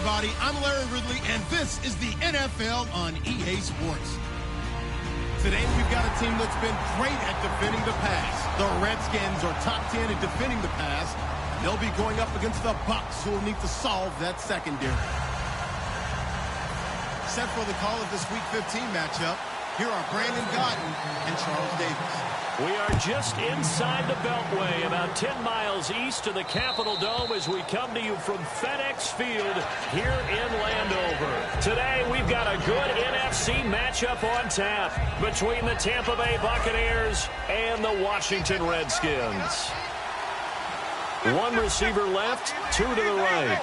everybody. I'm Larry Ridley, and this is the NFL on EA Sports. Today, we've got a team that's been great at defending the pass. The Redskins are top 10 at defending the pass. They'll be going up against the Bucs, who will need to solve that secondary. Set for the call of this Week 15 matchup, here are Brandon Gaudin and Charles Davis. We are just inside the Beltway, about 10 miles east of the Capitol Dome as we come to you from FedEx Field here in Landover. Today, we've got a good NFC matchup on tap between the Tampa Bay Buccaneers and the Washington Redskins. One receiver left, two to the right.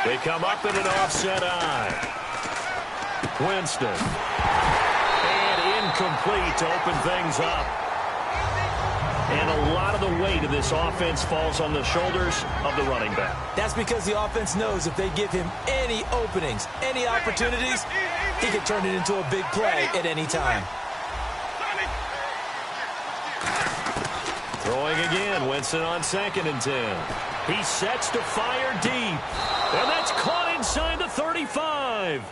They come up in an offset eye. Winston. Incomplete to open things up. And a lot of the weight of this offense falls on the shoulders of the running back. That's because the offense knows if they give him any openings, any opportunities, he can turn it into a big play at any time. Throwing again, Winston on 2nd and 10. He sets to fire deep. And that's caught inside the 35.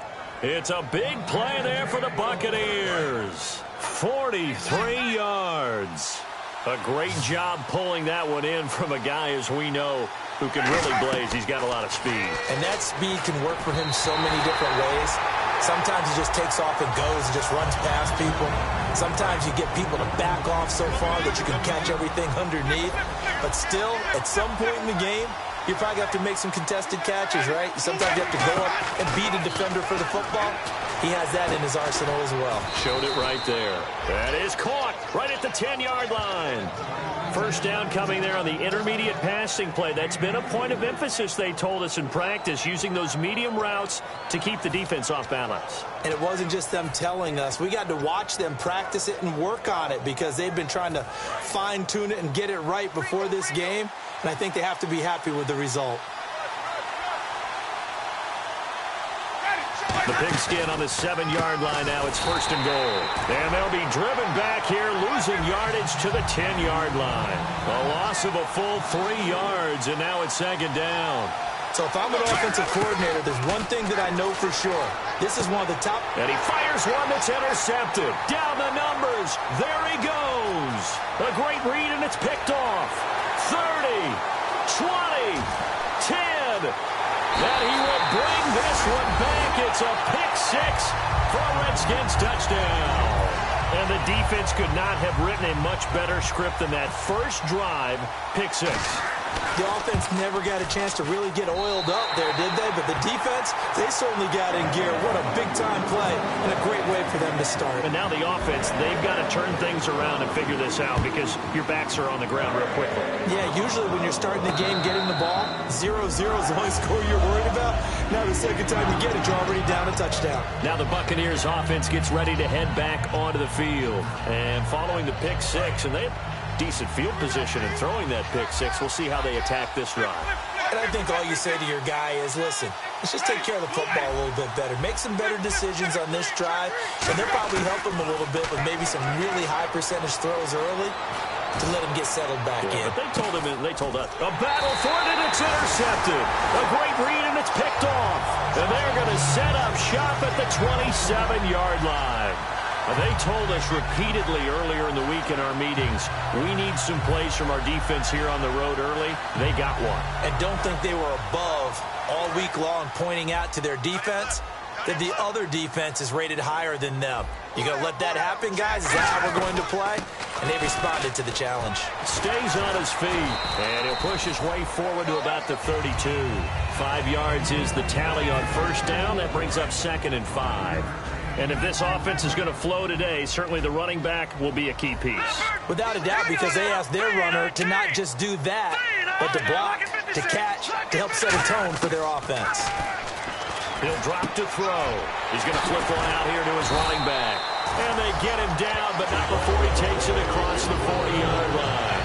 It's a big play there for the Buccaneers. 43 yards. A great job pulling that one in from a guy, as we know, who can really blaze. He's got a lot of speed. And that speed can work for him so many different ways. Sometimes he just takes off and goes and just runs past people. Sometimes you get people to back off so far that you can catch everything underneath. But still, at some point in the game, you probably have to make some contested catches, right? Sometimes you have to go up and beat a defender for the football. He has that in his arsenal as well. Showed it right there. That is caught right at the 10-yard line. First down coming there on the intermediate passing play. That's been a point of emphasis, they told us in practice, using those medium routes to keep the defense off balance. And it wasn't just them telling us. We got to watch them practice it and work on it because they've been trying to fine-tune it and get it right before this game. And I think they have to be happy with the result. The pigskin on the 7-yard line now. It's 1st and goal. And they'll be driven back here, losing yardage to the 10-yard line. A loss of a full 3 yards, and now it's 2nd down. So if I'm an offensive coordinator, there's one thing that I know for sure. This is one of the top. And he fires one that's intercepted. Down the numbers. There he goes. A great read, and it's picked off. 30, 20, 10. That he will bring this one back. It's a pick 6 for a Redskins touchdown. And the defense could not have written a much better script than that first drive, pick 6. The offense never got a chance to really get oiled up there, did they? But the defense, they certainly got in gear. What a big-time play and a great way for them to start. And now the offense, they've got to turn things around and figure this out because your backs are on the ground real quickly. Yeah, usually when you're starting the game getting the ball, 0-0 is the only score you're worried about. Now the second time you get it, you're already down a touchdown. Now the Buccaneers offense gets ready to head back onto the field. And following the pick 6, and they have decent field position in throwing that pick 6. We'll see how they attack this drive. And I think all you say to your guy is, listen, let's just take care of the football a little bit better. Make some better decisions on this drive. And they'll probably help him a little bit with maybe some really high percentage throws early to let him get settled back in. But they told us, a battle for it, and it's intercepted. A great read, and it's picked off. And they're going to set up shop at the 27-yard line. They told us repeatedly earlier in the week in our meetings, we need some plays from our defense here on the road early. They got one. And don't think they were above all week long pointing out to their defense that the other defense is rated higher than them. You going to let that happen, guys? Is that how we're going to play? And they responded to the challenge. Stays on his feet, and he'll push his way forward to about the 32. 5 yards is the tally on first down. That brings up 2nd and 5. And if this offense is going to flow today, certainly the running back will be a key piece. Without a doubt, because they asked their runner to not just do that, but to block, to catch, to help set a tone for their offense. He'll drop to throw. He's going to flip one out here to his running back. And they get him down, but not before he takes it across the 40-yard line.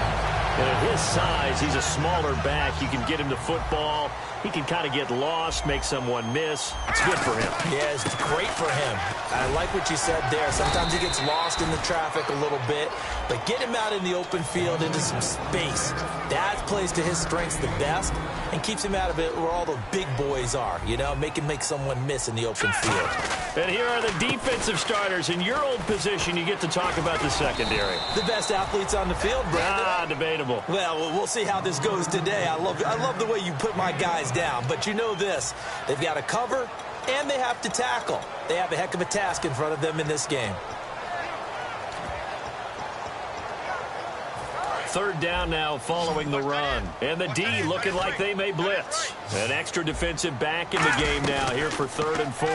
And at his size, he's a smaller back. You can get him the football. He can kind of get lost, make someone miss. It's good for him. Yeah, it's great for him. I like what you said there. Sometimes he gets lost in the traffic a little bit, but get him out in the open field into some space. That plays to his strengths the best and keeps him out of it where all the big boys are, you know, make someone miss in the open field. And here are the defensive starters. In your old position, you get to talk about the secondary. The best athletes on the field, Brandon. Debatable. Well, we'll see how this goes today. I love the way you put my guys down, but you know this. They've got to cover, and they have to tackle. They have a heck of a task in front of them in this game. Third down now following the run. And the D looking like they may blitz. An extra defensive back in the game now here for 3rd and 4.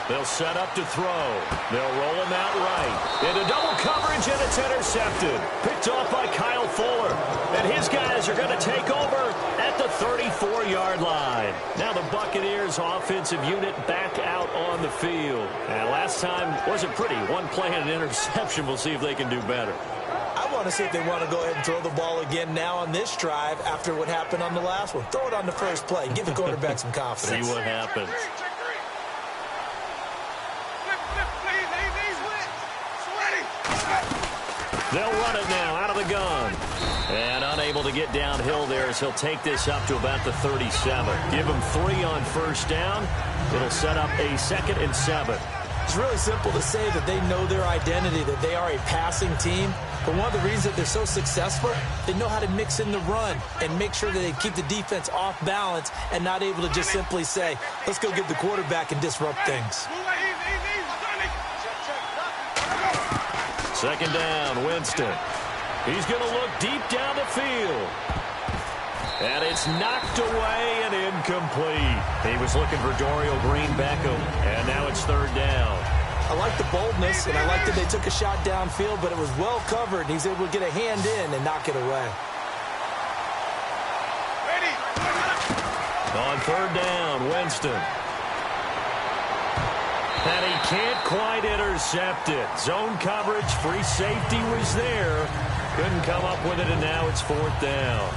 They'll set up to throw. They'll roll him out right. Into double coverage, and it's intercepted. Picked off by Kyle Fuller. And his guys are going to take over at the 34-yard line. Now the Buccaneers offensive unit back out on the field. And last time wasn't pretty. One play and an interception. We'll see if they can do better. I want to see if they want to go ahead and throw the ball again now on this drive after what happened on the last one. Throw it on the first play. Give the quarterback some confidence. See what happens. They'll run it now out of the gun. And unable to get downhill there as he'll take this up to about the 37. Give him 3 on first down. It'll set up a 2nd and 7. It's really simple to say that they know their identity, that they are a passing team. But one of the reasons that they're so successful, they know how to mix in the run and make sure that they keep the defense off balance and not able to just simply say, let's go get the quarterback and disrupt things. 2nd down, Winston. He's going to look deep down the field. And it's knocked away and incomplete. He was looking for Dorial Green-Beckham, and now it's 3rd down. I like the boldness, and I like that they took a shot downfield, but it was well covered. He's able to get a hand in and knock it away. On 3rd down, Winston. And he can't quite intercept it. Zone coverage, free safety was there. Couldn't come up with it, and now it's 4th down.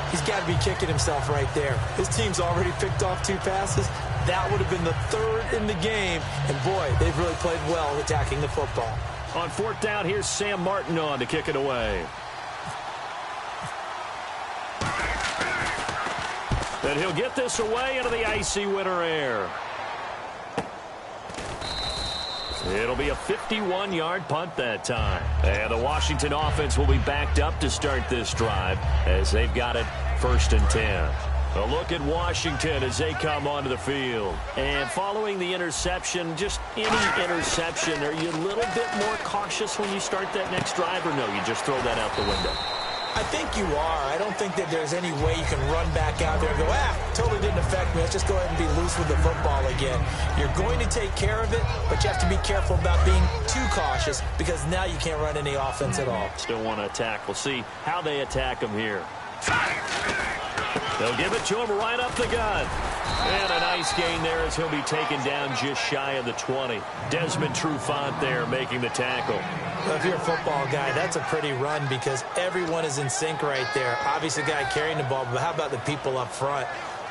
He's got to be kicking himself right there. His team's already picked off 2 passes. That would have been the 3rd in the game. And, boy, they've really played well attacking the football. On 4th down, here's Sam Martin on to kick it away. And he'll get this away into the icy winter air. It'll be a 51-yard punt that time. And the Washington offense will be backed up to start this drive as they've got it 1st and 10. A look at Washington as they come onto the field. And following the interception, just any interception, are you a little bit more cautious when you start that next drive, or no, you just throw that out the window? I think you are. I don't think that there's any way you can run back out there and go, totally didn't affect me. Let's just go ahead and be loose with the football again. You're going to take care of it, but you have to be careful about being too cautious because now you can't run any offense at all. Still want to attack. We'll see how they attack him here. They'll give it to him right up the gut. And a nice gain there as he'll be taken down just shy of the 20. Desmond Trufant there making the tackle. Well, if you're a football guy, that's a pretty run because everyone is in sync right there. Obviously, the guy carrying the ball, but how about the people up front?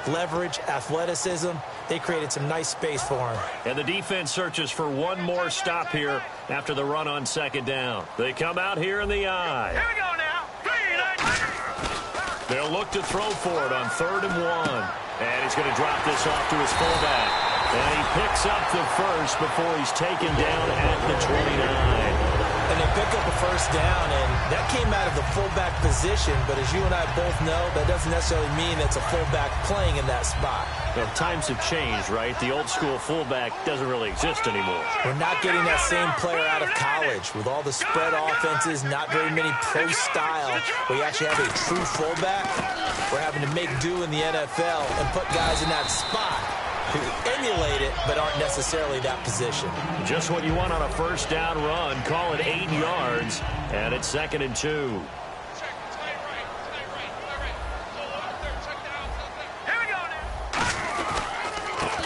Leverage, athleticism, they created some nice space for him. And the defense searches for one more stop here after the run on 2nd down. They come out here in the eye. Here we go now. They'll look to throw for it on 3rd and 1. And he's going to drop this off to his fullback. And he picks up the first before he's taken down at the 29. And they pick up a 1st down, and that came out of the fullback position. But as you and I both know, that doesn't necessarily mean it's a fullback playing in that spot. Well, times have changed, right? The old school fullback doesn't really exist anymore. We're not getting that same player out of college. With all the spread offenses, not very many pro style, where you actually have a true fullback. We're having to make do in the NFL and put guys in that spot who emulate it but aren't necessarily that position. Just what you want on a 1st down run. Call it 8 yards, and it's 2nd and 2.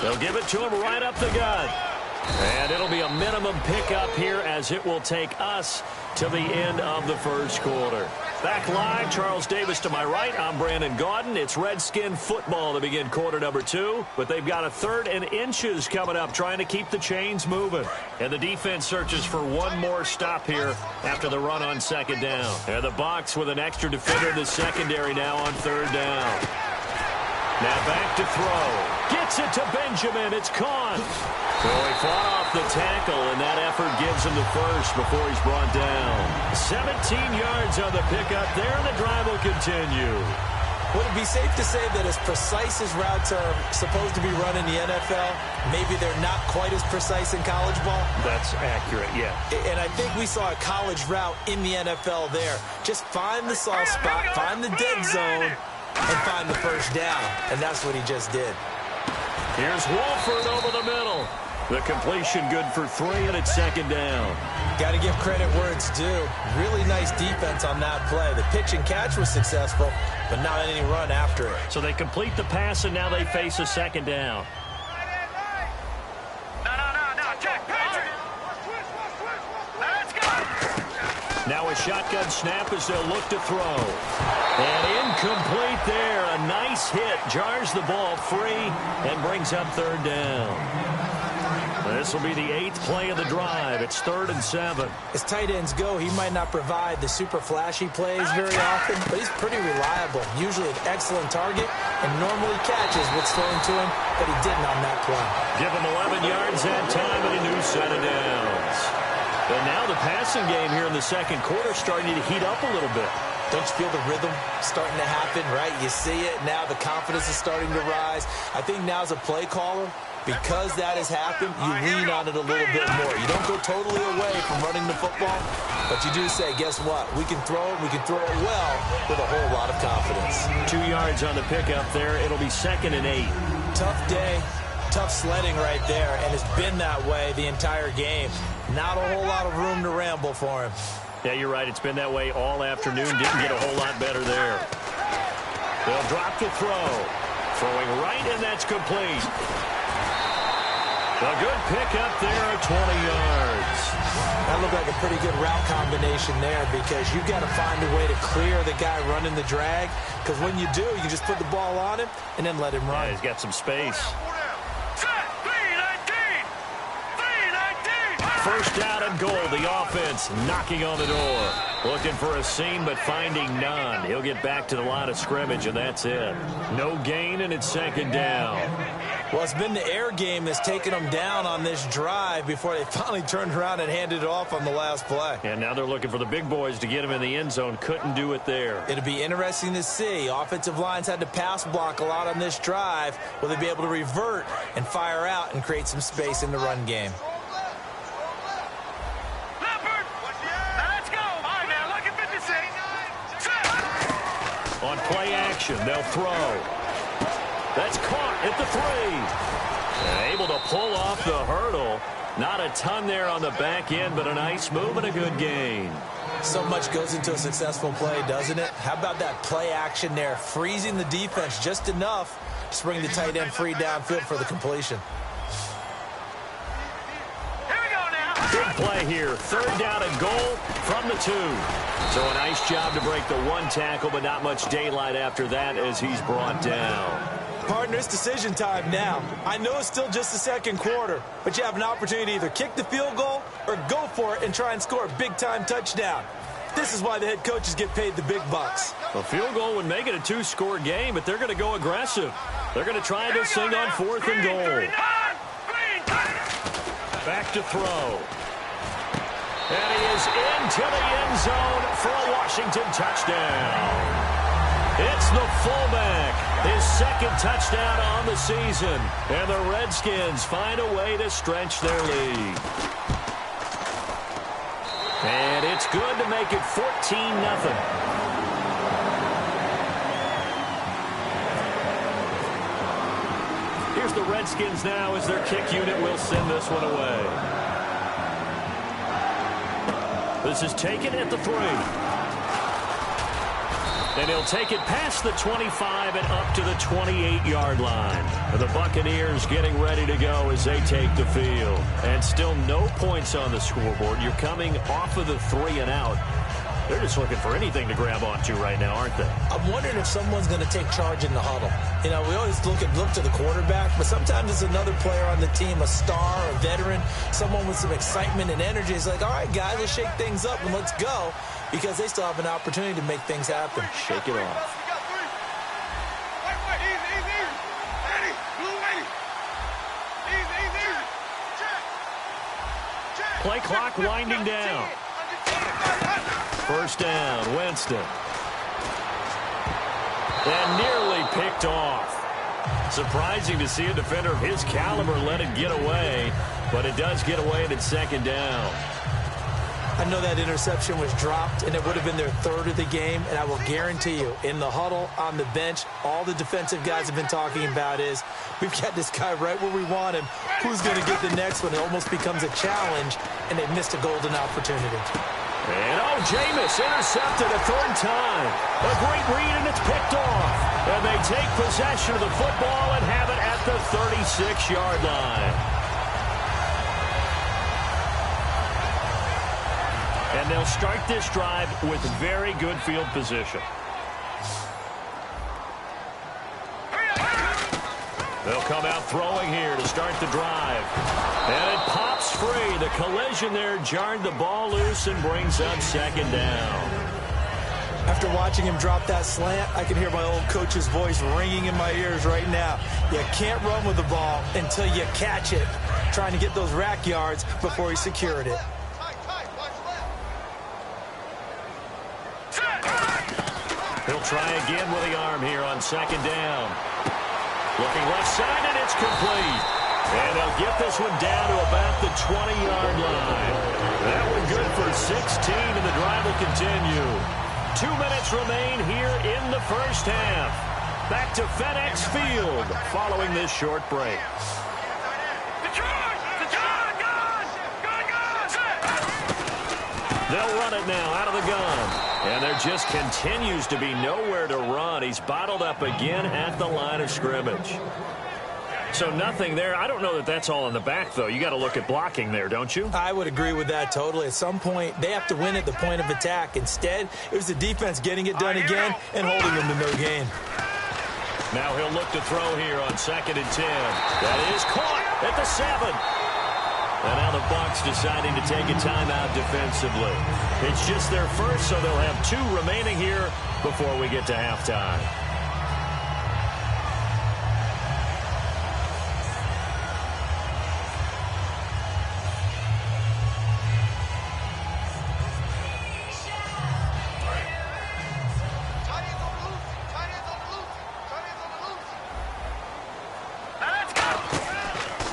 They'll give it to him right up the gut. And it'll be a minimum pickup here as it will take us to the end of the first quarter. Back live, Charles Davis to my right. I'm Brandon Gaudin. It's Redskin football to begin quarter number 2, but they've got a 3rd and inches coming up, trying to keep the chains moving. And the defense searches for one more stop here after the run on 2nd down. And the Bucs with an extra defender in the secondary now on 3rd down. Now back to throw. Gets it to Benjamin. It's caught. So he fought off the tackle, and that effort gives him the first before he's brought down. 17 yards on the pickup there, and the drive will continue. Would it be safe to say that as precise as routes are supposed to be run in the NFL, maybe they're not quite as precise in college ball? That's accurate, yeah. And I think we saw a college route in the NFL there. Just find the soft spot, find the dead zone, and find the first down. And that's what he just did. Here's Wolford over the middle. The completion good for 3, and it's 2nd down. Got to give credit where it's due. Really nice defense on that play. The pitch and catch was successful, but not any run after it. So they complete the pass, and now they face a 2nd down. Now a shotgun snap as they'll look to throw. And incomplete there. A nice hit. Jars the ball free and brings up 3rd down. This will be the 8th play of the drive. It's 3rd and 7. As tight ends go, he might not provide the super flashy plays very often, but he's pretty reliable. Usually an excellent target and normally catches what's thrown to him, but he didn't on that play. Give him 11 yards that time and a new set of downs. And now the passing game here in the 2nd quarter starting to heat up a little bit. Don't you feel the rhythm starting to happen, right? You see it. Now the confidence is starting to rise. I think now as a play caller, because that has happened, you lean on it a little bit more. You don't go totally away from running the football, but you do say, guess what? We can throw it. We can throw it well with a whole lot of confidence. 2 yards on the pickup there. It'll be 2nd and 8. Tough day. Tough sledding right there, and it's been that way the entire game. Not a whole lot of room to ramble for him. Yeah, you're right. It's been that way all afternoon. Didn't get a whole lot better there. They'll drop the throw. Throwing right, and that's complete. A good pickup there at 20 yards. That looked like a pretty good route combination there because you've got to find a way to clear the guy running the drag, because when you do, you just put the ball on him and then let him run. Yeah, he's got some space. First down and goal. The offense knocking on the door. Looking for a seam, but finding none. He'll get back to the line of scrimmage, and that's it. No gain, and it's 2nd down. Well, it's been the air game that's taken them down on this drive before they finally turned around and handed it off on the last play. And now they're looking for the big boys to get him in the end zone. Couldn't do it there. It'll be interesting to see. Offensive lines had to pass block a lot on this drive. Will they be able to revert and fire out and create some space in the run game? On play action, they'll throw. That's caught at the 3. And able to pull off the hurdle. Not a ton there on the back end, but a nice move and a good gain. So much goes into a successful play, doesn't it? How about that play action there? Freezing the defense just enough to bring the tight end free downfield for the completion. Big play here. 3rd down and goal from the 2. So a nice job to break the 1 tackle, but not much daylight after that as he's brought down. Partner, it's decision time now. I know it's still just the 2nd quarter, but you have an opportunity to either kick the field goal or go for it and try and score a big-time touchdown. This is why the head coaches get paid the big bucks. A field goal would make it a 2-score game, but they're going to go aggressive. They're going to try this thing on 4th and goal. Back to throw. And he is into the end zone for a Washington touchdown. It's the fullback, his 2nd touchdown on the season. And the Redskins find a way to stretch their lead. And it's good to make it 14-0. Here's the Redskins now as their kick unit will send this one away. This is taken at the 3. And he'll take it past the 25 and up to the 28-yard line. And the Buccaneers getting ready to go as they take the field. And still no points on the scoreboard. You're coming off of the 3 and out. They're just looking for anything to grab onto right now, aren't they? I'm wondering if someone's going to take charge in the huddle. You know, we always look to the quarterback, but sometimes it's another player on the team, a star, a veteran, someone with some excitement and energy. It's like, all right, guys, let's shake things up and let's go, because they still have an opportunity to make things happen. Shake it off. Play clock winding down. First down, Winston. And nearly picked off. Surprising to see a defender of his caliber let it get away, but it does get away and it's second down. I know that interception was dropped, and it would have been their third of the game, and I will guarantee you, in the huddle, on the bench, all the defensive guys have been talking about is, we've got this guy right where we want him. Who's going to get the next one? It almost becomes a challenge, and they missed a golden opportunity. And, Jameis intercepted a third time. A great read, and it's picked off. And they take possession of the football and have it at the 36-yard line. And they'll start this drive with very good field position. They'll come out throwing here to start the drive. And it pops free. The collision there jarred the ball loose and brings up second down. After watching him drop that slant, I can hear my old coach's voice ringing in my ears right now. You can't run with the ball until you catch it. Trying to get those rack yards before he secured it. He'll try again with the arm here on second down. Looking left side, and it's complete. And they'll get this one down to about the 20-yard line. That one good for 16, and the drive will continue. 2 minutes remain here in the first half. Back to FedEx Field following this short break. They'll run it now out of the gun. And there just continues to be nowhere to run. He's bottled up again at the line of scrimmage. So nothing there. I don't know that that's all in the back, though. You got to look at blocking there, don't you? I would agree with that totally. At some point, they have to win at the point of attack. Instead, it was the defense getting it done again and holding them to no gain. Now he'll look to throw here on 2nd and 10. That is caught at the 7. And now the Bucs deciding to take a timeout defensively. It's just their first, so they'll have 2 remaining here before we get to halftime.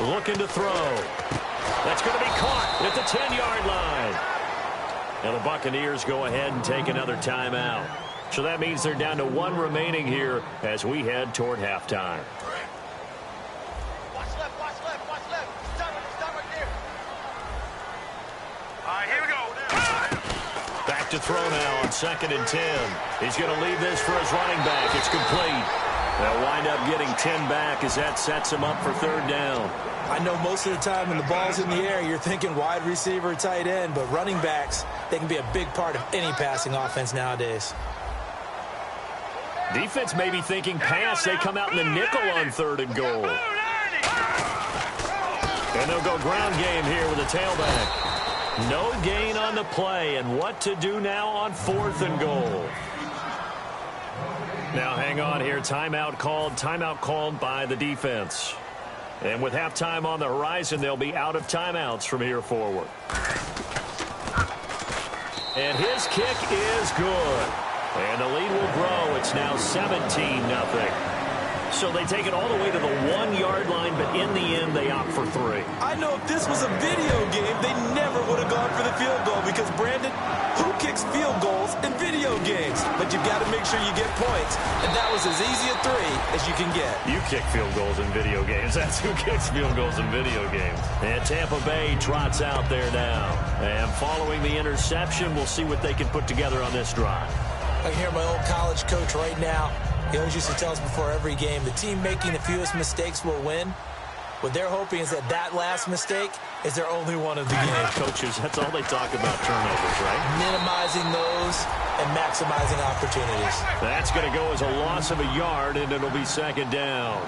Looking to throw. That's going to be caught at the 10-yard line. Now the Buccaneers go ahead and take another timeout. So that means they're down to 1 remaining here as we head toward halftime. Watch left, watch left, watch left. Stop right there. All right, here we go. Back to throw now on 2nd and 10. He's going to leave this for his running back. It's complete. They'll wind up getting 10 back as that sets him up for 3rd down. I know most of the time when the ball's in the air, you're thinking wide receiver, tight end, but running backs, they can be a big part of any passing offense nowadays. Defense may be thinking pass. They come out in the nickel on 3rd and goal. And they'll go ground game here with a tailback. No gain on the play, and what to do now on 4th and goal. Now hang on here. Timeout called by the defense. And with halftime on the horizon, they'll be out of timeouts from here forward. And his kick is good. And the lead will grow. It's now 17-0. So they take it all the way to the 1-yard line, but in the end, they opt for 3. I know if this was a video game, they never would have gone for the field goal because, Brandon, who kicks field goals in video games? But you've got to make sure you get points, and that was as easy a 3 as you can get. You kick field goals in video games. That's who kicks field goals in video games. And Tampa Bay trots out there now. And following the interception, we'll see what they can put together on this drive. I can hear my old college coach right now. He always used to tell us before every game, the team making the fewest mistakes will win. What they're hoping is that last mistake is their only one of the game. Coaches, that's all they talk about, turnovers, right? Minimizing those and maximizing opportunities. That's going to go as a loss of a yard, and it'll be second down.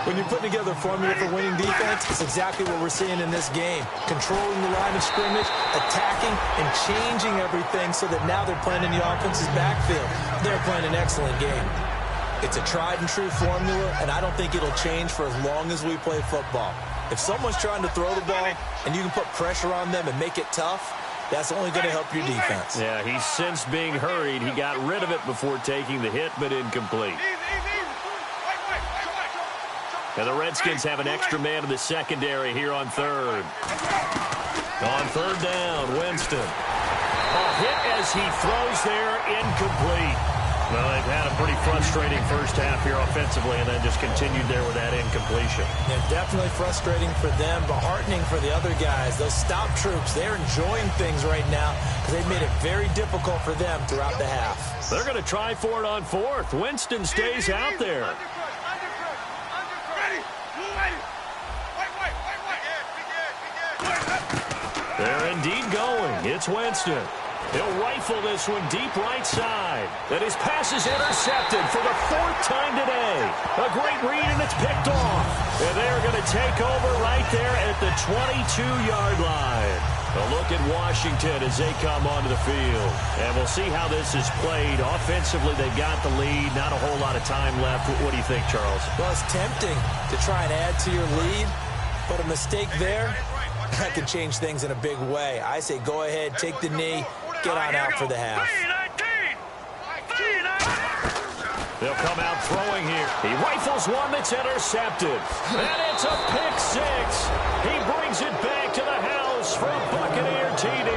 When you put together a formula for winning defense, it's exactly what we're seeing in this game. Controlling the line of scrimmage, attacking, and changing everything so that now they're playing in the offense's backfield. They're playing an excellent game. It's a tried-and-true formula, and I don't think it'll change for as long as we play football. If someone's trying to throw the ball and you can put pressure on them and make it tough, that's only going to help your defense. Yeah, he's since being hurried. He got rid of it before taking the hit, but incomplete. And the Redskins have an extra man in the secondary here on third. On third down, Winston. A hit as he throws there, incomplete. Well, they've had a pretty frustrating first half here offensively and then just continued there with that incompletion. Yeah, definitely frustrating for them, but heartening for the other guys. Those stop troops, they're enjoying things right now because they've made it very difficult for them throughout the half. They're going to try for it on fourth. Winston stays out there. They're indeed going. It's Winston. He'll rifle this one deep right side. And his pass is intercepted for the fourth time today. A great read, and it's picked off. And they're going to take over right there at the 22-yard line. A look at Washington as they come onto the field. And we'll see how this is played. Offensively, they've got the lead. Not a whole lot of time left. What do you think, Charles? Well, it's tempting to try and add to your lead, but a mistake there, that could change things in a big way. I say go ahead, take the knee, get on out for the half. They'll come out throwing here. He rifles one that's intercepted. And it's a pick six. He brings it back to the house for a Buccaneer TD.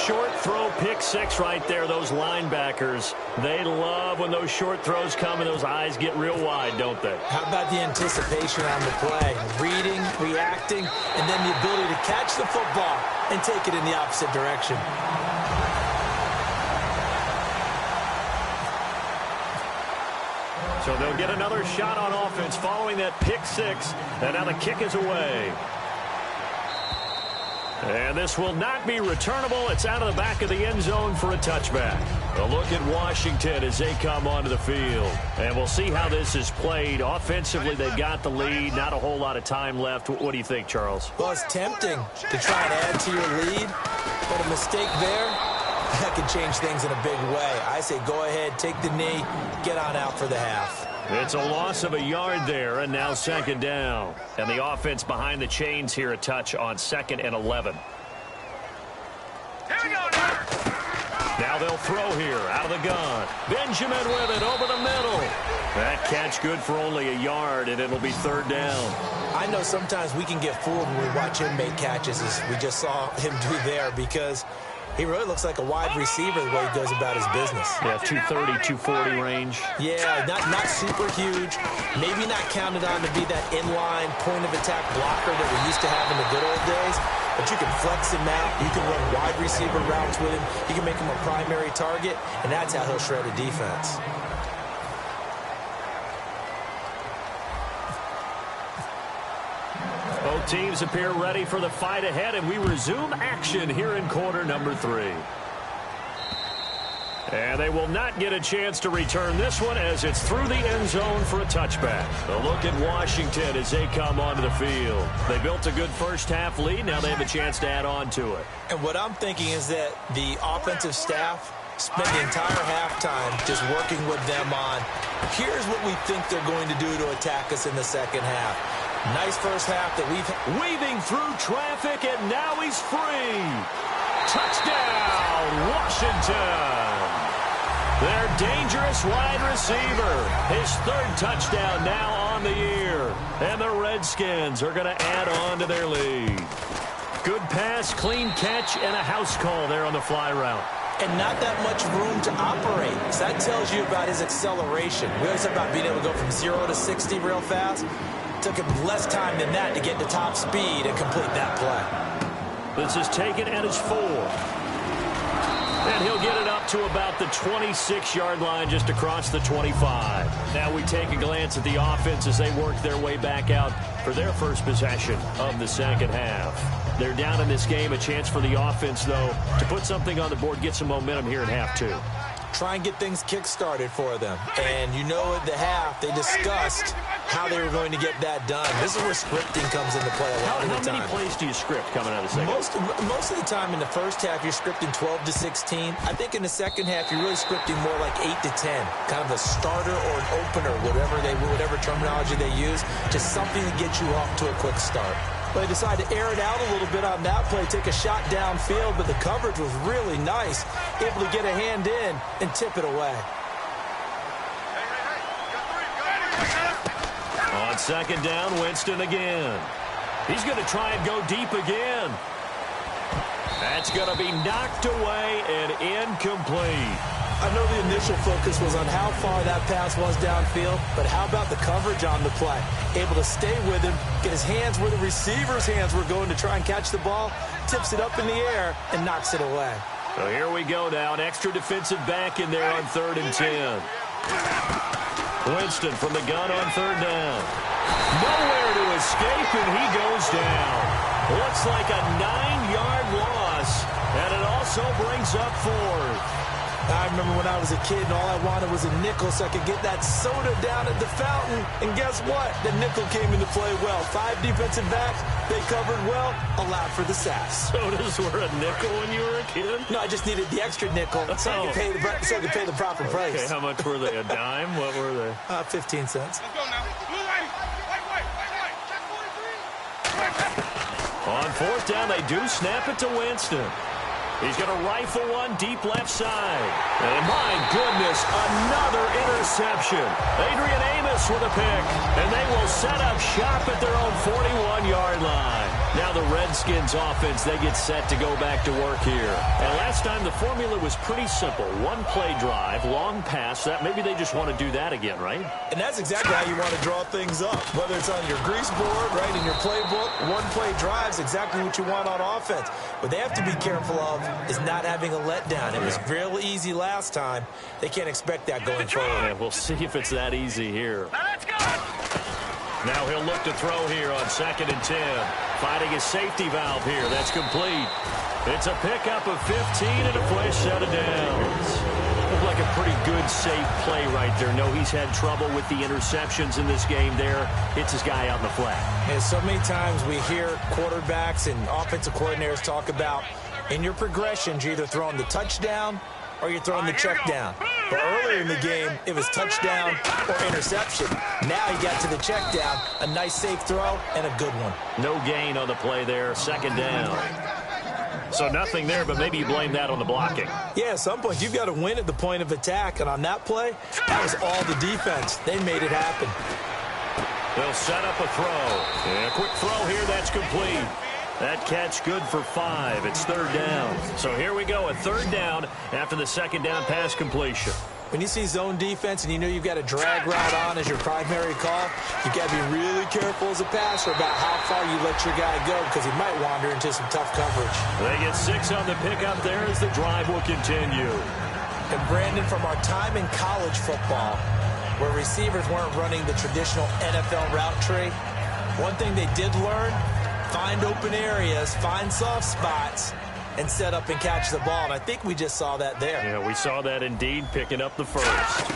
Short throw pick six right there. Those linebackers, they love when those short throws come and those eyes get real wide, don't they? How about the anticipation on the play? Reading, reacting, and then the ability to catch the football and take it in the opposite direction. So they'll get another shot on offense following that pick six. And now the kick is away. And this will not be returnable. It's out of the back of the end zone for a touchback. A look at Washington as they come onto the field. And we'll see how this is played. Offensively, they've got the lead. Not a whole lot of time left. What do you think, Charles? Well, it's tempting to try and add to your lead, but a mistake there, that can change things in a big way. I say go ahead, take the knee, get on out for the half. It's a loss of a yard there, and now second down. And the offense behind the chains here a touch on 2nd and 11. Here we go, now. Now they'll throw here out of the gun. Benjamin with it over the middle. That catch good for only a yard, and it'll be third down. I know sometimes we can get fooled when we watch him make catches, as we just saw him do there, because he really looks like a wide receiver the way he goes about his business. Yeah, 230, 240 range. Yeah, not super huge. Maybe not counted on to be that inline point-of-attack blocker that we used to have in the good old days. But you can flex him out. You can run wide receiver routes with him. You can make him a primary target, and that's how he'll shred a defense. Both teams appear ready for the fight ahead, and we resume action here in quarter number 3. And they will not get a chance to return this one as it's through the end zone for a touchback. A look at Washington as they come onto the field. They built a good first half lead. Now they have a chance to add on to it. And what I'm thinking is that the offensive staff spent the entire halftime just working with them on, here's what we think they're going to do to attack us in the second half. Nice first half that weaving through traffic, and now he's free. Touchdown, Washington. Their dangerous wide receiver. His third touchdown now on the year. And the Redskins are going to add on to their lead. Good pass, clean catch, and a house call there on the fly route. And not that much room to operate. So that tells you about his acceleration. We always talk about being able to go from 0 to 60 real fast. Took him less time than that to get to top speed and complete that play. This is taken at his 4. And he'll get it up out to about the 26-yard line, just across the 25. Now we take a glance at the offense as they work their way back out for their first possession of the second half. They're down in this game. A chance for the offense, though, to put something on the board, get some momentum here in half two. Try and get things kick-started for them. And you know at the half, they discussed how they were going to get that done. This is where scripting comes into play a lot of the time. How many plays do you script coming out of the second? Most of the time in the first half, you're scripting 12 to 16. I think in the second half, you're really scripting more like 8 to 10. Kind of a starter or an opener, whatever terminology they use. Just something to get you off to a quick start. They decided to air it out a little bit on that play, take a shot downfield, but the coverage was really nice, able to get a hand in and tip it away. On second down, Winston again. He's going to try and go deep again. That's going to be knocked away and incomplete. I know the initial focus was on how far that pass was downfield, but how about the coverage on the play? Able to stay with him, get his hands where the receiver's hands were going to try and catch the ball, tips it up in the air, and knocks it away. So here we go now. An extra defensive back in there on 3rd and 10. Winston from the gun on 3rd down. Nowhere to escape, and he goes down. Looks like a 9-yard loss, and it also brings up 4th. I remember when I was a kid and all I wanted was a nickel so I could get that soda down at the fountain. And guess what? The nickel came into play well. 5 defensive backs, they covered well, allowed for the sacks. Sodas were a nickel when you were a kid? No, I just needed the extra nickel so I could pay the proper price. Okay, how much were they? A dime? What were they? 15 cents. Let's go now. On 4th down, they do snap it to Winston. He's going to rifle one deep left side. And my goodness, another interception. Adrian Amos with a pick. And they will set up shop at their own 41-yard line. Now the Redskins offense, they get set to go back to work here. And last time the formula was pretty simple. One play drive, long pass. That maybe they just want to do that again, right? And that's exactly how you want to draw things up. Whether it's on your grease board, right, in your playbook, one play drive is exactly what you want on offense. What they have to be careful of is not having a letdown. It was real easy last time. They can't expect that going forward. Yeah, we'll see if it's that easy here. Now let's go. Now he'll look to throw here on 2nd and 10. Finding his safety valve here. That's complete. It's a pickup of 15 and a fresh set of downs. Looked like a pretty good, safe play right there. No, he's had trouble with the interceptions in this game there. Hits his guy out in the flat. And so many times we hear quarterbacks and offensive coordinators talk about in your progressions, you're either throwing the touchdown or you're throwing the check down. But earlier in the game, it was touchdown or interception. Now he got to the check down, a nice safe throw, and a good one. No gain on the play there, 2nd down. So nothing there, but maybe you blame that on the blocking. Yeah, at some point, you've got to win at the point of attack. And on that play, that was all the defense. They made it happen. They'll set up a throw. And a quick throw here, that's complete. That catch good for 5. It's 3rd down. So here we go, a 3rd down after the 2nd down pass completion. When you see zone defense and you know you've got a drag route on as your primary call, you've got to be really careful as a passer about how far you let your guy go because he might wander into some tough coverage. They get 6 on the pickup there as the drive will continue. And Brandon, from our time in college football, where receivers weren't running the traditional NFL route tree, one thing they did learn, find open areas, find soft spots, and set up and catch the ball. And I think we just saw that there. Yeah, we saw that indeed, picking up the first.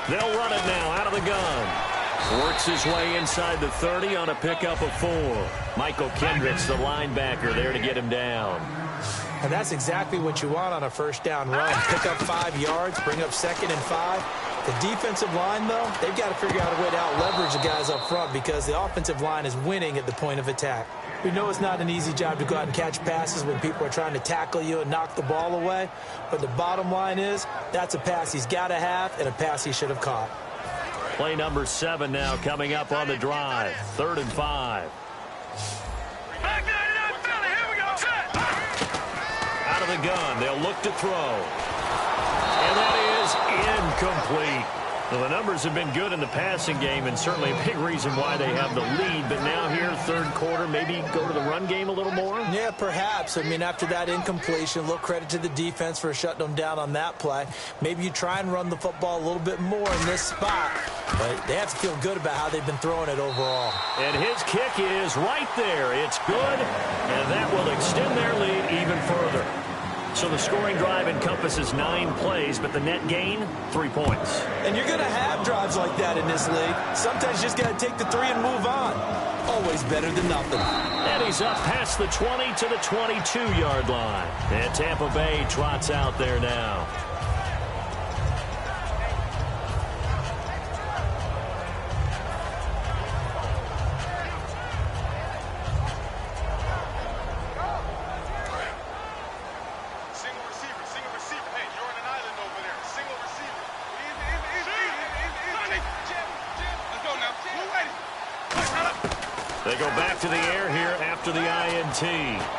They'll run it now out of the gun. Works his way inside the 30 on a pickup of 4. Michael Kendricks, the linebacker, there to get him down. And that's exactly what you want on a first down run. Pick up 5 yards, bring up 2nd and 5. The defensive line, though, they've got to figure out a way to out-leverage the guys up front because the offensive line is winning at the point of attack. We know it's not an easy job to go out and catch passes when people are trying to tackle you and knock the ball away. But the bottom line is that's a pass he's got to have and a pass he should have caught. Play number 7 now coming up on the drive. 3rd and 5. Out of the gun, they'll look to throw. And that is incomplete. Well, the numbers have been good in the passing game, and certainly a big reason why they have the lead. But now here, third quarter, maybe go to the run game a little more? Yeah, perhaps. I mean, after that incompletion, a little credit to the defense for shutting them down on that play. Maybe you try and run the football a little bit more in this spot. But they have to feel good about how they've been throwing it overall. And his kick is right there. It's good, and that will extend their lead even further. So the scoring drive encompasses 9 plays, but the net gain, 3 points. And you're going to have drives like that in this league. Sometimes you just got to take the 3 and move on. Always better than nothing. And he's up past the 20 to the 22-yard line. And Tampa Bay trots out there now. They go back to the air here after the INT.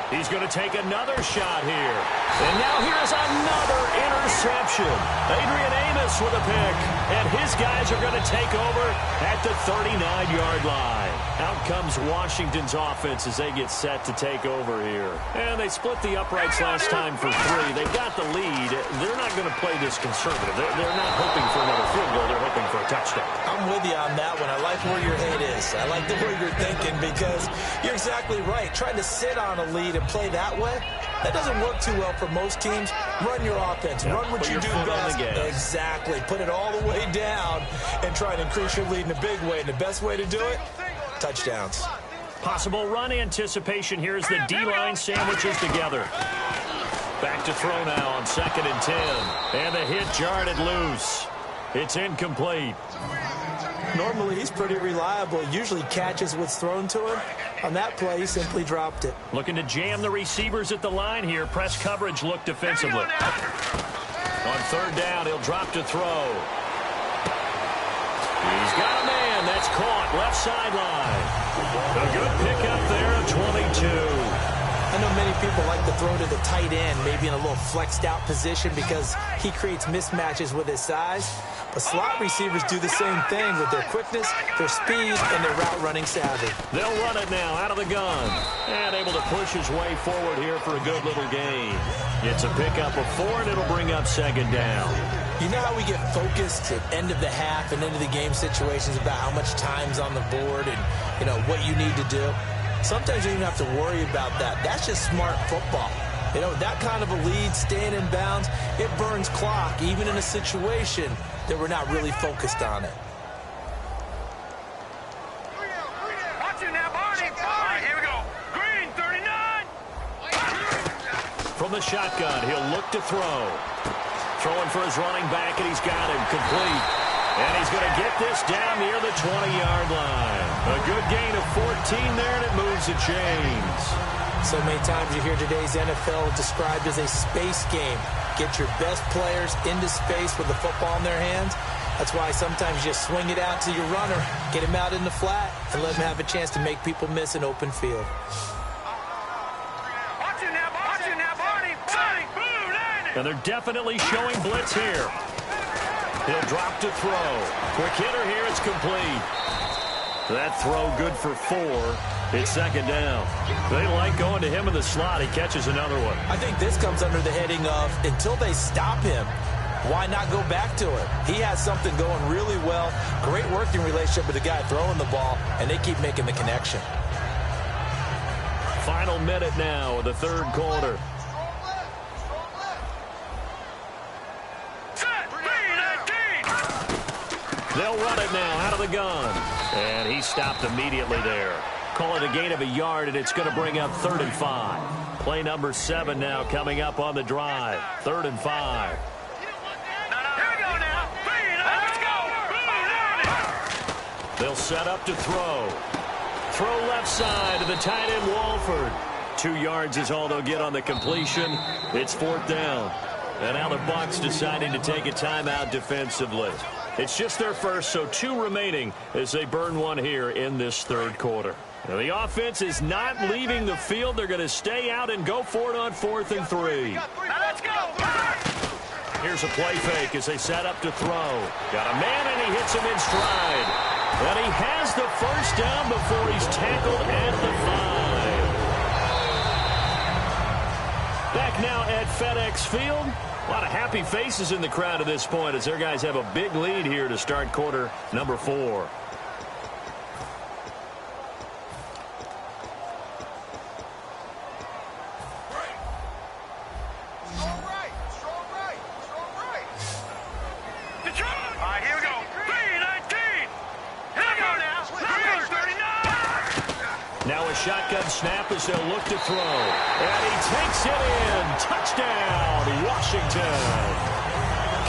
He's going to take another shot here. And now here's another interception. Adrian Amos with a pick. And his guys are going to take over at the 39-yard line. Out comes Washington's offense as they get set to take over here. And they split the uprights last time for 3. They've got the lead. They're not going to play this conservative. They're not hoping for another field goal. They're hoping for a touchdown. I'm with you on that one. I like where your head is. I like the way you're thinking because you're exactly right. Trying to sit on a lead and play that way, that doesn't work too well for most teams. Run your offense. Run what you do best. Exactly. Put it all the way down and try and increase your lead in a big way. And the best way to do it, touchdowns. Possible run anticipation here as the D-line sandwiches together. Back to throw now on 2nd and 10. And the hit jarred it loose. It's incomplete. Normally, he's pretty reliable. Usually catches what's thrown to him. On that play, he simply dropped it. Looking to jam the receivers at the line here. Press coverage look defensively. On 3rd down, he'll drop to throw. He's got a man. That's caught. Left sideline. A good pickup there at 22. I know many people like to throw to the tight end, maybe in a little flexed out position because he creates mismatches with his size. But slot receivers do the same thing with their quickness, their speed, and their route running savvy. They'll run it now out of the gun. And able to push his way forward here for a good little gain. It's a pickup of 4, and it'll bring up 2nd down. You know how we get focused at end of the half and into the game situations about how much time's on the board and, you know, what you need to do? Sometimes you don't even have to worry about that. That's just smart football. You know, that kind of a lead, staying in bounds, it burns clock, even in a situation that we're not really focused on it. Watch it now, Barney. All right, here we go. Green, 39. From the shotgun, he'll look to throw. Throwing for his running back, and he's got him complete. And he's going to get this down near the 20-yard line. A good gain of 14 there, and it moves the chains. So many times you hear today's NFL described as a space game. Get your best players into space with the football in their hands. That's why sometimes you just swing it out to your runner, get him out in the flat, and let him have a chance to make people miss an open field. Watch it now, Barney. And they're definitely showing blitz here. He'll drop to throw. Quick hitter here, it's complete. That throw good for 4. It's 2nd down. They like going to him in the slot. He catches another one. I think this comes under the heading of until they stop him, why not go back to it? He has something going really well. Great working relationship with the guy throwing the ball, and they keep making the connection. Final minute now of the 3rd quarter. They'll run it now out of the gun. And he stopped immediately there. Call it a gain of a yard, and it's going to bring up 3rd and 5. Play number 7 now coming up on the drive. 3rd and 5. They'll set up to throw. Throw left side to the tight end, Walford. 2 yards is all they'll get on the completion. It's 4th down. And now the Bucs deciding to take a timeout defensively. It's just their first, so 2 remaining as they burn 1 here in this 3rd quarter. Now the offense is not leaving the field. They're going to stay out and go for it on 4th and 3. Now let's go. Here's a play fake as they set up to throw. Got a man, and he hits him in stride. And he has the first down before he's tackled at the 5. Back now at FedEx Field. A lot of happy faces in the crowd at this point as their guys have a big lead here to start quarter number 4. Shotgun snap as they'll look to throw. And he takes it in. Touchdown, Washington.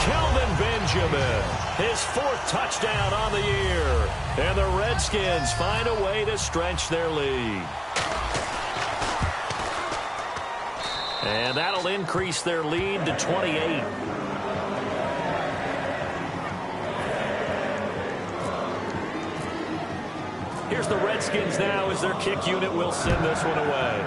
Kelvin Benjamin, his 4th touchdown on the year. And the Redskins find a way to stretch their lead. And that'll increase their lead to 28. Here's the Redskins now as their kick unit will send this one away.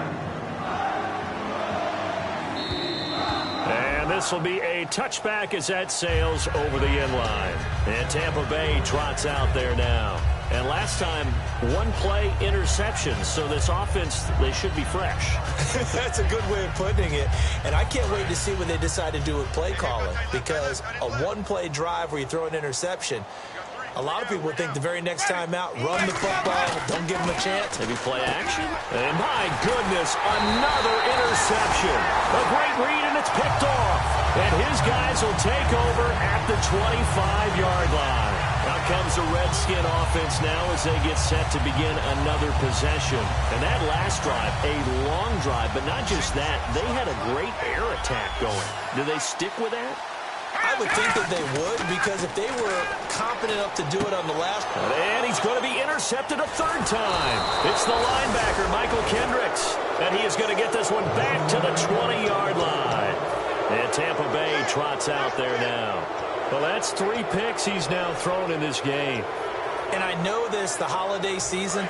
And this will be a touchback as that sails over the end line. And Tampa Bay trots out there now. And last time, 1-play interception. So this offense, they should be fresh. That's a good way of putting it. And I can't wait to see what they decide to do with play calling. Because a 1-play drive where you throw an interception, a lot of people would think the very next time out, run the football, don't give them a chance. Maybe play action. And my goodness, another interception. A great read, and it's picked off. And his guys will take over at the 25-yard line. Out comes the Redskin offense now as they get set to begin another possession. And that last drive, a long drive, but not just that. They had a great air attack going. Do they stick with that? I would think that they would, because if they were confident enough to do it on the last one. And he's going to be intercepted a 3rd time. It's the linebacker, Michael Kendricks. And he is going to get this one back to the 20-yard line. And Tampa Bay trots out there now. Well, that's 3 picks he's now thrown in this game. And I know this, the holiday season,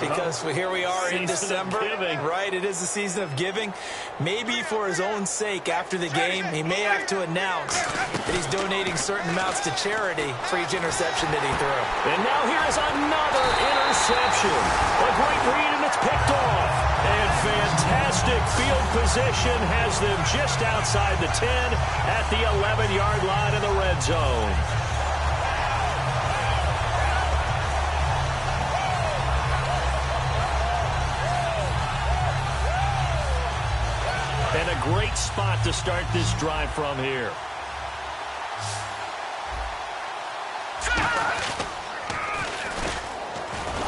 because here we are in December, right? It is the season of giving. Maybe for his own sake, after the game, he may have to announce that he's donating certain amounts to charity for each interception that he threw. And now here is another interception. A great read, and it's picked off. And fantastic field position has them just outside the 10 at the 11-yard line in the red zone. And a great spot to start this drive from here.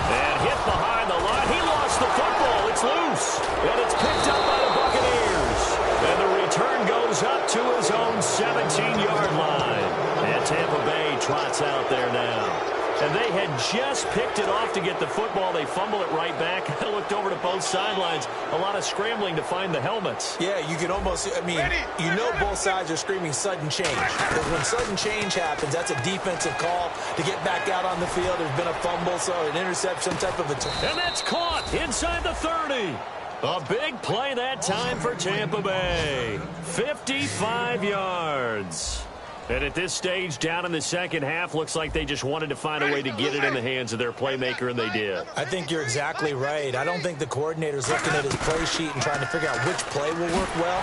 And hit behind the line. He lost the football. It's loose. And it's picked up by the Buccaneers. And the return goes up to his own 17-yard line. And Tampa Bay trots out there now. And they had just picked it off to get the football. They fumble it right back. I looked over to both sidelines. A lot of scrambling to find the helmets. Yeah, you can almost, you know both sides are screaming sudden change. Because when sudden change happens, that's a defensive call to get back out on the field. There's been a fumble, so an interception, some type of a... And that's caught inside the 30. A big play that time for Tampa Bay. 55 yards. And at this stage, down in the second half, looks like they just wanted to find a way to get it in the hands of their playmaker, and they did. I think you're exactly right. I don't think the coordinator's looking at his play sheet and trying to figure out which play will work well.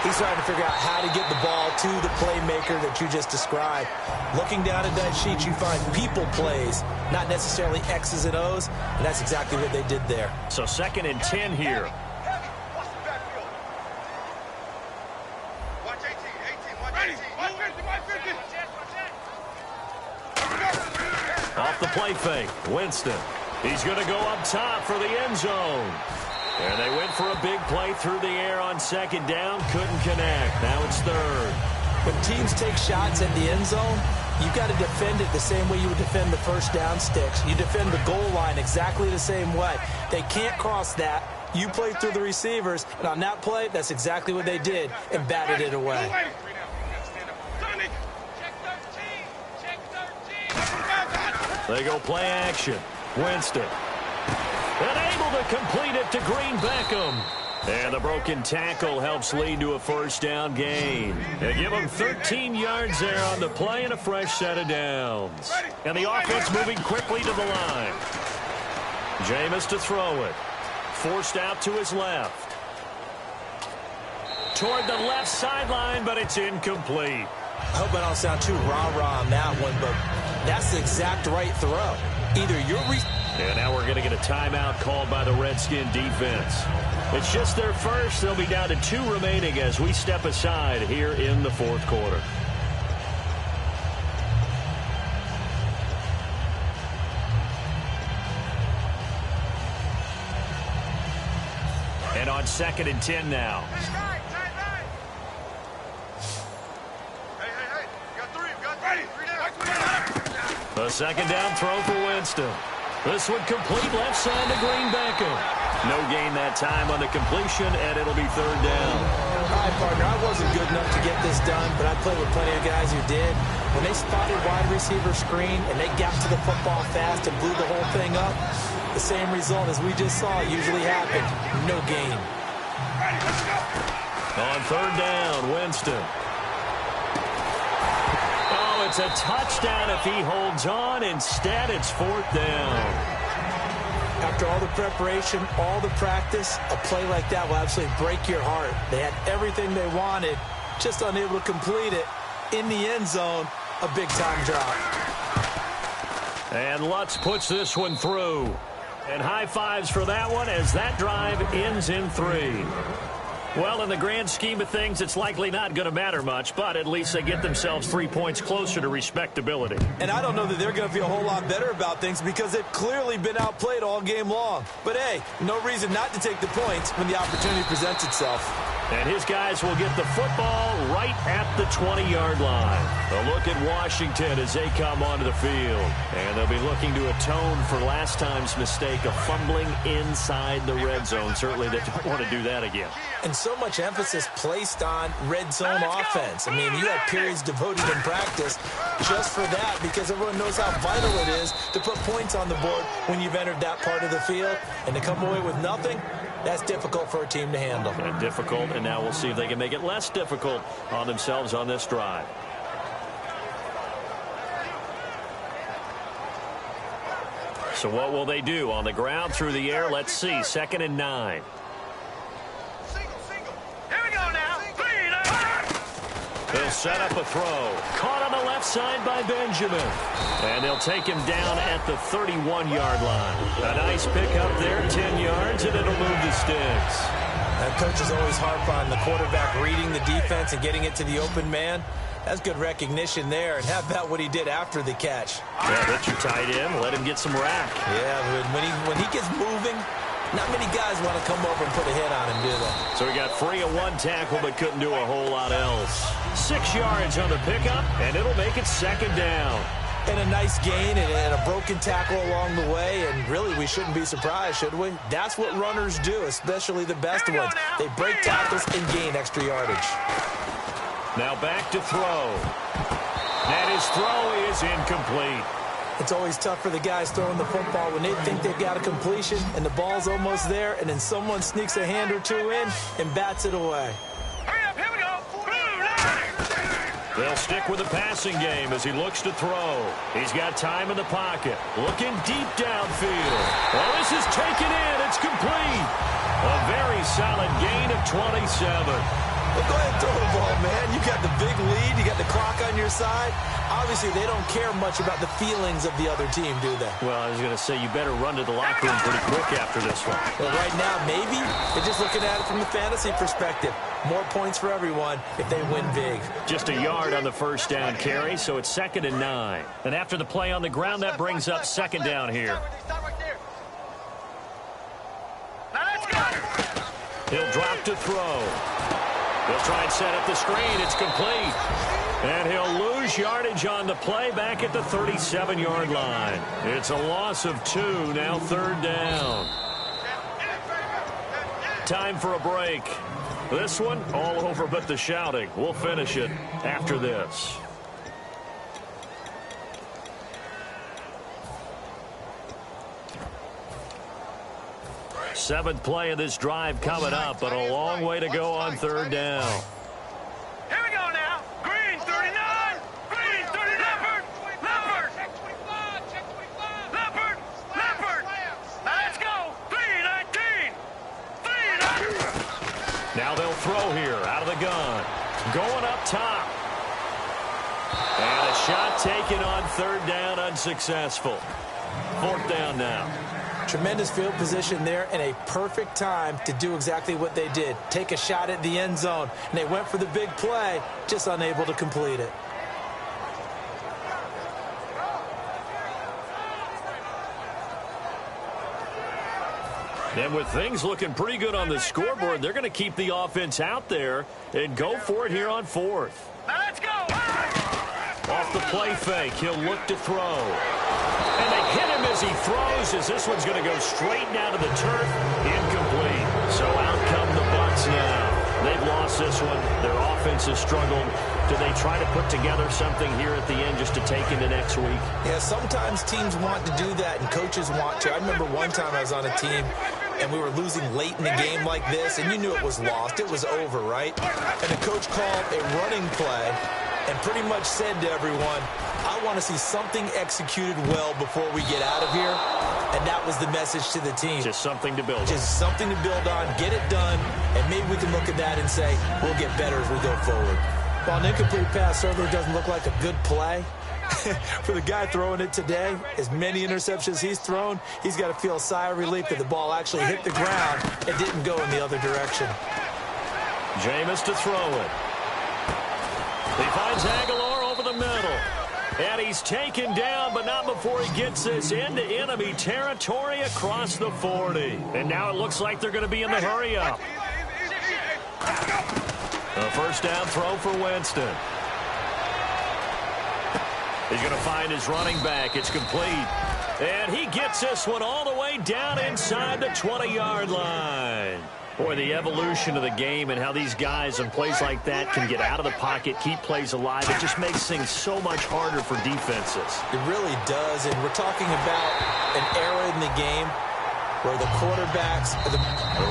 He's trying to figure out how to get the ball to the playmaker that you just described. Looking down at that sheet, you find people plays, not necessarily X's and O's, and that's exactly what they did there. So 2nd and 10 here. Off the play fake, Winston. He's going to go up top for the end zone. And they went for a big play through the air on 2nd down. Couldn't connect. Now it's 3rd. When teams take shots at the end zone, you've got to defend it the same way you would defend the first down sticks. You defend the goal line exactly the same way. They can't cross that. You play through the receivers, and on that play, that's exactly what they did and batted it away. They go play action. Winston. And able to complete it to Green Beckham. And the broken tackle helps lead to a first down gain. They give them 13 yards there on the play and a fresh set of downs. And the offense moving quickly to the line. Jameis to throw it. Forced out to his left. Toward the left sideline, but it's incomplete. I hope I don't sound too rah-rah on that one, but that's the exact right throw. Either you're... And now we're going to get a timeout called by the Redskin defense. It's just their first. They'll be down to 2 remaining as we step aside here in the fourth quarter. And on 2nd and 10 now. A second down throw for Winston. This one complete left side to Green Beckham. No gain that time on the completion, and it'll be 3rd down. All right, partner, I wasn't good enough to get this done, but I played with plenty of guys who did. When they spotted wide receiver screen and they got to the football fast and blew the whole thing up, the same result as we just saw usually happened. No gain. On 3rd down, Winston. Oh, it's a touchdown if he holds on. Instead, it's 4th down. After all the preparation, all the practice, a play like that will absolutely break your heart. They had everything they wanted, just unable to complete it. In the end zone, a big-time drop. And Lutz puts this one through. And high fives for that one as that drive ends in 3. Well, in the grand scheme of things, it's likely not going to matter much, but at least they get themselves 3 points closer to respectability. And I don't know that they're going to feel a whole lot better about things because they've clearly been outplayed all game long. But, hey, no reason not to take the points when the opportunity presents itself. And his guys will get the football right at the 20-yard line. A look at Washington as they come onto the field. And they'll be looking to atone for last time's mistake of fumbling inside the red zone. Certainly they don't want to do that again. And so much emphasis placed on red zone offense. I mean, you had periods devoted in practice just for that because everyone knows how vital it is to put points on the board when you've entered that part of the field. And to come away with nothing, that's difficult for a team to handle. And difficult, and now we'll see if they can make it less difficult on themselves on this drive. So what will they do? On the ground, through the air, let's see. 2nd and 9. They'll set up a throw. Caught on the left side by Benjamin. And they'll take him down at the 31-yard line. A nice pickup there, 10 yards, and it'll move the sticks. And coaches always harp on the quarterback reading the defense and getting it to the open man. That's good recognition there. And how about what he did after the catch? Yeah, that's your tight end. Let him get some rack. Yeah, when he gets moving, not many guys want to come over and put a hit on him, do they? So he got free of 1 tackle but couldn't do a whole lot else. 6 yards on the pickup, and it'll make it 2nd down. And a nice gain and a broken tackle along the way, and really we shouldn't be surprised, should we? That's what runners do, especially the best ones. They break tackles and gain extra yardage. Now back to throw. And his throw is incomplete. It's always tough for the guys throwing the football when they think they've got a completion and the ball's almost there, and then someone sneaks a hand or two in and bats it away. Hurry up, here we go. They'll stick with the passing game as he looks to throw. He's got time in the pocket. Looking deep downfield. Oh, this is taken in. It's complete. A very solid gain of 27. Well, go ahead and throw the ball, man. You got the big lead. You got the clock on your side. Obviously, they don't care much about the feelings of the other team, do they? Well, I was going to say, you better run to the locker room pretty quick after this one. Well, right now, maybe they're just looking at it from the fantasy perspective. More points for everyone if they win big. Just a yard on the first down carry, so it's 2nd and 9. And after the play on the ground, that brings up 2nd down here. He'll drop to throw. He'll try and set up the screen. It's complete. And he'll lose yardage on the play back at the 37-yard line. It's a loss of 2, now 3rd down. Time for a break. This one, all over but the shouting. We'll finish it after this. Seventh play of this drive coming up, but a long way to go on third down. Here we go now. Green 39. Green 30. Leopard. Leopard. Check 25. Check 25. Leopard. Leopard. Now let's go. 319. 319. Now they'll throw here out of the gun. Going up top. And a shot taken on third down, unsuccessful. Fourth down now. Tremendous field position there and a perfect time to do exactly what they did. Take a shot at the end zone. And they went for the big play, just unable to complete it. And with things looking pretty good on the scoreboard, they're going to keep the offense out there and go for it here on fourth. Now let's go. Off the play fake, he'll look to throw. And they hit him as he throws, as this one's going to go straight down to the turf. Incomplete. So out come the Bucs now. They've lost this one. Their offense has struggled. Do they try to put together something here at the end just to take into next week? Yeah, sometimes teams want to do that and coaches want to. I remember one time I was on a team and we were losing late in the game like this, and you knew it was lost. It was over, right? And the coach called a running play and pretty much said to everyone, I want to see something executed well before we get out of here. And that was the message to the team. Just something to build on. Just something to build on, get it done, and maybe we can look at that and say, we'll get better as we go forward. While an incomplete pass certainly doesn't look like a good play, for the guy throwing it today, as many interceptions he's thrown, he's got to feel a sigh of relief that the ball actually hit the ground and didn't go in the other direction. Jameis to throw it. He finds Aguilar over the middle. And he's taken down, but not before he gets this into enemy territory across the 40. And now it looks like they're going to be in the hurry-up. A first down throw for Winston. He's going to find his running back. It's complete. And he gets this one all the way down inside the 20-yard line. Boy, the evolution of the game and how these guys in plays like that can get out of the pocket, keep plays alive, it just makes things so much harder for defenses. It really does, and we're talking about an era in the game where the quarterbacks... The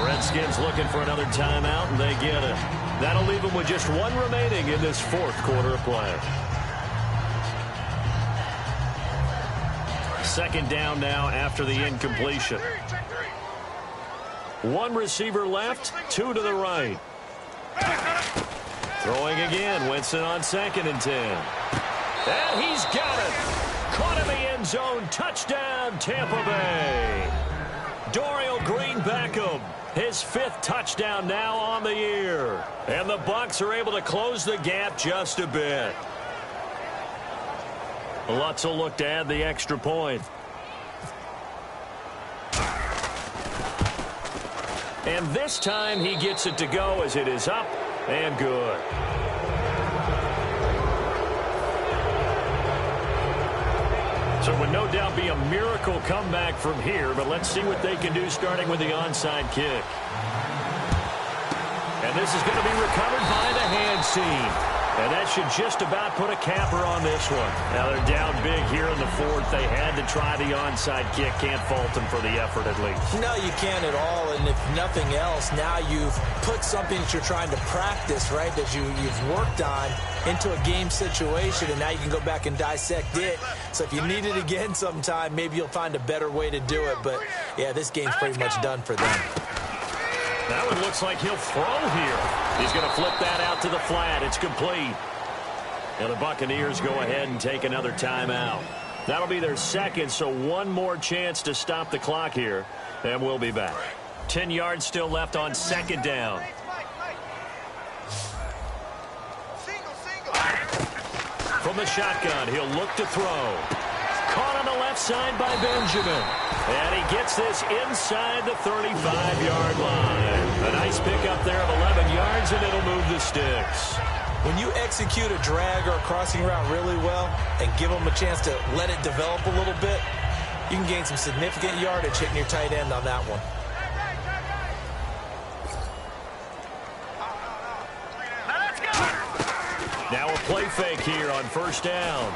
Redskins looking for another timeout, and they get it. That'll leave them with just one remaining in this fourth quarter of play. Second down now after the incompletion. One receiver left, two to the right. Throwing again, Winston on 2nd and 10. And he's got it. Caught in the end zone, touchdown, Tampa Bay. Dorial Green-Beckham, his 5th touchdown now on the year. And the Bucs are able to close the gap just a bit. Lutz will look to add the extra point. And this time he gets it to go as it is up and good. So it would no doubt be a miracle comeback from here, but let's see what they can do starting with the onside kick. And this is going to be recovered by the hands team. And that should just about put a capper on this one. Now they're down big here in the fourth. They had to try the onside kick. Can't fault them for the effort at least. No, you can't at all. And if nothing else, now you've put something that you're trying to practice, right, that you've worked on into a game situation, and now you can go back and dissect it. So if you need it again sometime, maybe you'll find a better way to do it. But, yeah, this game's pretty much done for them. That one looks like he'll throw here. He's going to flip that out to the flat. It's complete. And the Buccaneers go ahead and take another timeout. That'll be their second, so one more chance to stop the clock here. And we'll be back. 10 yards still left on 2nd down. From the shotgun, he'll look to throw. Caught on the left side by Benjamin. And he gets this inside the 35-yard line. A nice pickup there of 11 yards, and it'll move the sticks. When you execute a drag or a crossing route really well and give them a chance to let it develop a little bit, you can gain some significant yardage hitting your tight end on that one. Now a play fake here on first down.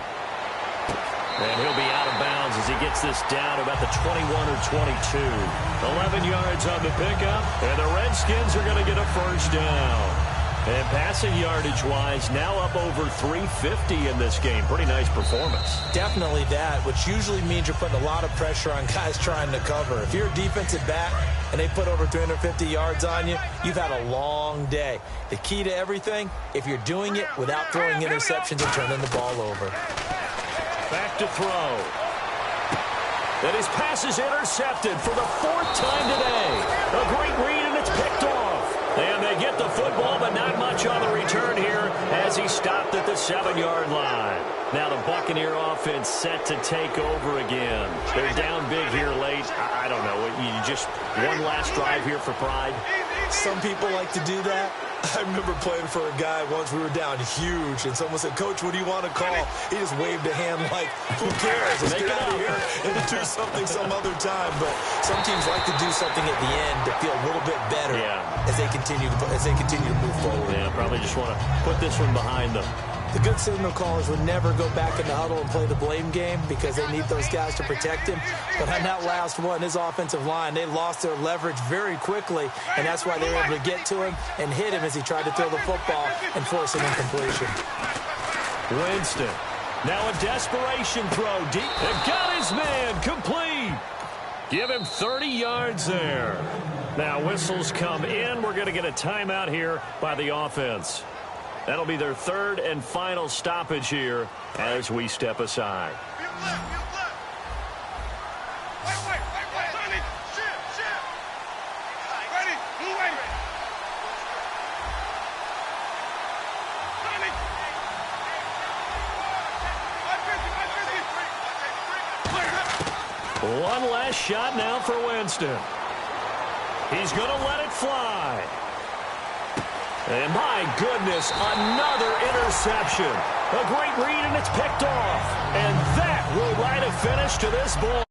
And he'll be out of bounds as he gets this down about the 21 or 22. 11 yards on the pickup, and the Redskins are going to get a first down. And passing yardage-wise, now up over 350 in this game. Pretty nice performance. Definitely that, which usually means you're putting a lot of pressure on guys trying to cover. If you're a defensive back and they put over 350 yards on you, you've had a long day. The key to everything, if you're doing it without throwing interceptions and turning the ball over. Back to throw. And his pass is intercepted for the 4th time today. A great read, and it's picked off. And they get the football, but not much on the return here as he stopped at the 7-yard line. Now the Buccaneer offense set to take over again. They're down big here late. I don't know. You just one last drive here for pride. Some people like to do that. I remember playing for a guy once. We were down huge, and someone said, "Coach, what do you want to call?" He just waved a hand like, "Who cares? Let's get out of here and do something some other time." But some teams like to do something at the end to feel a little bit better as they continue to move forward. Yeah, probably just want to put this one behind them. The good signal callers would never go back in the huddle and play the blame game because they need those guys to protect him. But on that last one, his offensive line, they lost their leverage very quickly, and that's why they were able to get to him and hit him as he tried to throw the football and force an incompletion. Winston. Now a desperation throw deep. And got his man complete. Give him 30 yards there. Now whistles come in. We're going to get a timeout here by the offense. That'll be their 3rd and final stoppage here as we step aside. One last shot now for Winston. He's going to let it fly. And my goodness, another interception. A great read, and it's picked off. And that will write a finish to this ball